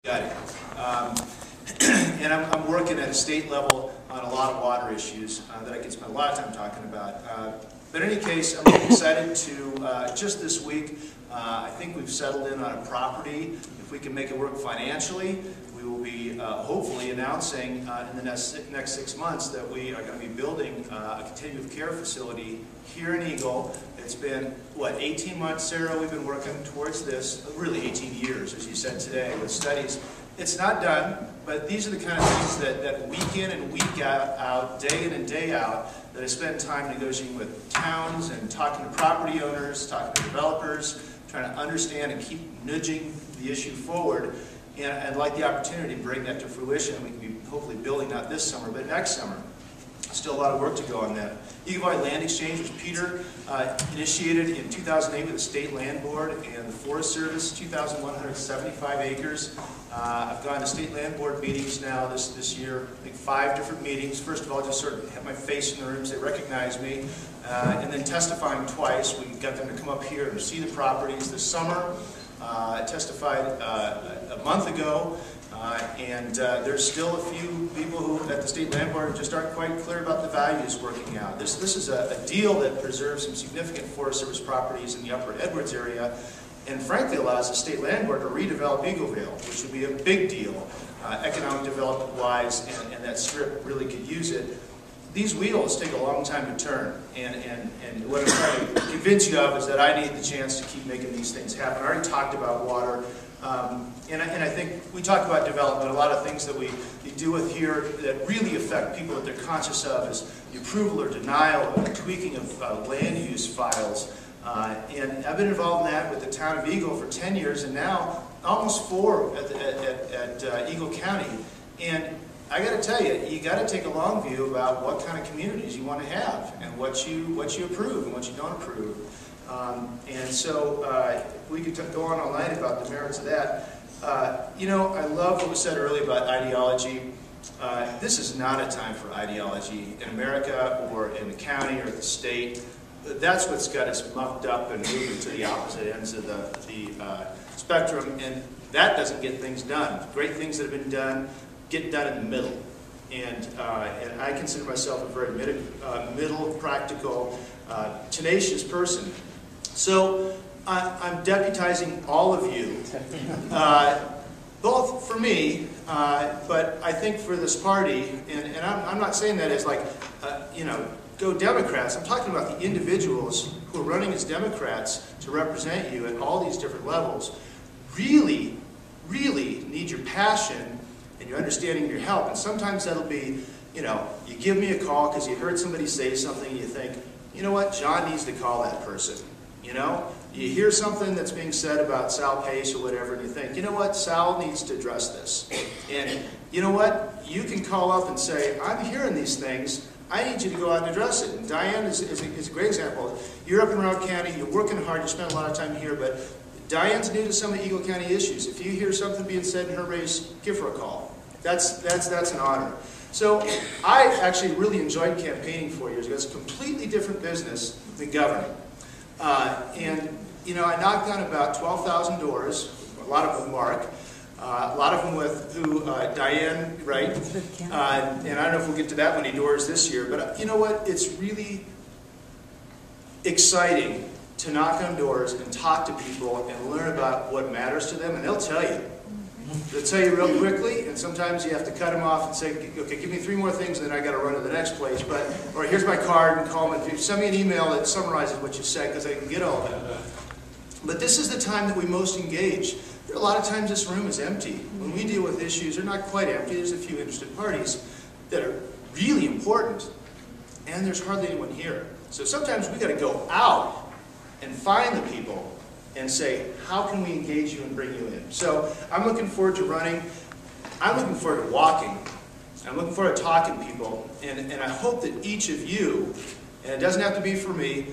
Got it. And I'm working at a state level on a lot of water issues that I could spend a lot of time talking about. But in any case, I'm really excited to, just this week, I think we've settled in on a property. If we can make it work financially, we will be hopefully announcing in the next 6 months that we are going to be building a continuum care facility here in Eagle. It's been, what, 18 months, Sarah, we've been working towards this, really 18 years, as you said today, with studies. It's not done, but these are the kind of things that week in and week out, day in and day out, that I spend time negotiating with towns and talking to property owners, talking to developers, trying to understand and keep nudging the issue forward. And I'd like the opportunity to bring that to fruition. We can be hopefully building not this summer, but next summer. Still a lot of work to go on that. Eagle Valley Land Exchange, which Peter initiated in 2008 with the State Land Board and the Forest Service, 2,175 acres. I've gone to State Land Board meetings now this year, I think 5 different meetings. First of all, just sort of have my face in the rooms, they recognize me. And then testifying twice. We got them to come up here and see the properties this summer. I testified a month ago. And there's still a few people who at the State Land Board just aren't quite clear about the values working out. This is a deal that preserves some significant Forest Service properties in the Upper Edwards area, and frankly allows the State Land Board to redevelop Eagleville, which would be a big deal, economic development-wise, and that strip really could use it. These wheels take a long time to turn, and what I'm trying to convince you of is that I need the chance to keep making these things happen. I already talked about water. And I think we talk about development. A lot of things that we deal with here that really affect people that they're conscious of is the approval or denial of the tweaking of land use files. And I've been involved in that with the town of Eagle for 10 years, and now almost 4 at Eagle County. And I got to tell you, you got to take a long view about what kind of communities you want to have, and what you approve and what you don't approve. And so we could go on all night about the merits of that. You know, I love what was said earlier about ideology. This is not a time for ideology in America or in the county or the state. That's what's got us mucked up and moving to the opposite ends of the spectrum, and that doesn't get things done. Great things that have been done get done in the middle. And I consider myself a very middle, practical, tenacious person. So I'm deputizing all of you, both for me, but I think for this party, and I'm not saying that as like, you know, go Democrats. I'm talking about the individuals who are running as Democrats to represent you at all these different levels. Really, really need your passion and your understanding and your help. And sometimes that'll be, you know, you give me a call because you heard somebody say something and you think, you know what, John needs to call that person. You know, you hear something that's being said about Sal Pace or whatever, and you think, you know what, Sal needs to address this. And you know what, you can call up and say, I'm hearing these things, I need you to go out and address it. And Diane is a great example. You're up in Round County, you're working hard, you spend a lot of time here, but Diane's new to some of Eagle County issues. If you hear something being said in her race, give her a call. That's an honor. So I actually really enjoyed campaigning 4 years ago. It's a completely different business than governing. And, you know, I knocked on about 12,000 doors, a lot of them Mark, a lot of them with Diane, right? And I don't know if we'll get to that many doors this year, but you know what? It's really exciting to knock on doors and talk to people and learn about what matters to them, and they'll tell you. They'll tell you real quickly, and sometimes you have to cut them off and say, okay, give me 3 more things, and then I got to run to the next place. Or here's my card, and call me. Send me an email that summarizes what you said, because I can get all that. But this is the time that we most engage. There are a lot of times this room is empty. When we deal with issues, they're not quite empty. There's a few interested parties that are really important, and there's hardly anyone here. So sometimes we got to go out and find the people and say, how can we engage you and bring you in? So I'm looking forward to running. I'm looking forward to walking. I'm looking forward to talking to people. And I hope that each of you, and it doesn't have to be for me,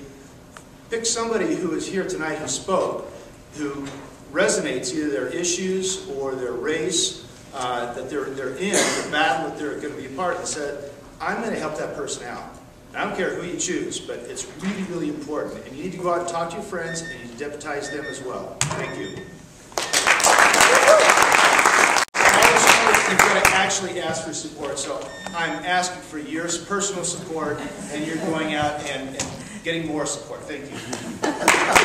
pick somebody who is here tonight who spoke, who resonates either their issues or their race that they're in, the battle that they're going to be a part of, and said, I'm going to help that person out. I don't care who you choose, but it's really, really important. And you need to go out and talk to your friends, and you need to deputize them as well. Thank you. actually asked for support, so I'm asking for your personal support, and you're going out and getting more support. Thank you.